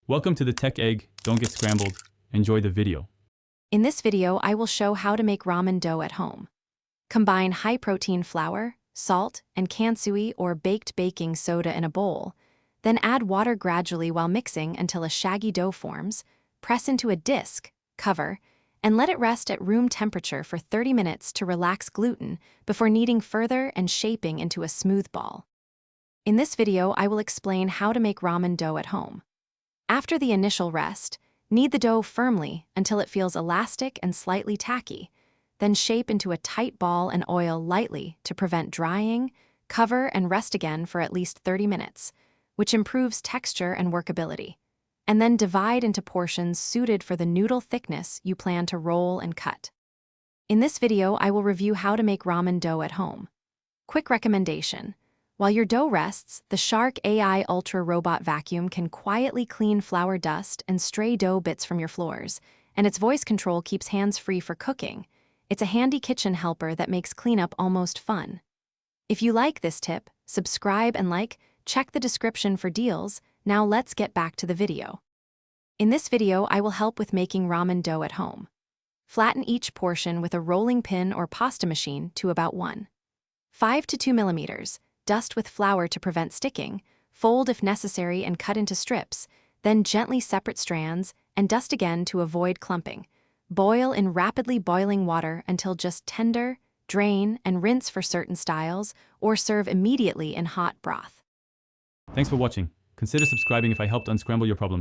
Welcome to the Tech Egg. Don't get scrambled. Enjoy the video. In this video, I will show how to make ramen dough at home. Combine high-protein flour, salt, and kansui or baked baking soda in a bowl. Then add water gradually while mixing until a shaggy dough forms. Press into a disc, cover, and let it rest at room temperature for 30 minutes to relax gluten before kneading further and shaping into a smooth ball. In this video, I will explain how to make ramen dough at home. After the initial rest, knead the dough firmly until it feels elastic and slightly tacky. Then shape into a tight ball and oil lightly to prevent drying. Cover and rest again for at least 30 minutes, which improves texture and workability. And then divide into portions suited for the noodle thickness you plan to roll and cut. In this video, I will review how to make ramen dough at home. Quick recommendation. While your dough rests, the Shark AI Ultra Robot Vacuum can quietly clean flour dust and stray dough bits from your floors, and its voice control keeps hands free for cooking. It's a handy kitchen helper that makes cleanup almost fun. If you like this tip, subscribe and check the description for deals. Now let's get back to the video. In this video, I will help with making ramen dough at home. Flatten each portion with a rolling pin or pasta machine to about 1.5 to 2 millimeters. Dust with flour to prevent sticking, fold if necessary and cut into strips, then gently separate strands and dust again to avoid clumping. Boil in rapidly boiling water until just tender, drain and rinse for certain styles, or serve immediately in hot broth. Thanks for watching. Consider subscribing if I helped unscramble your problems.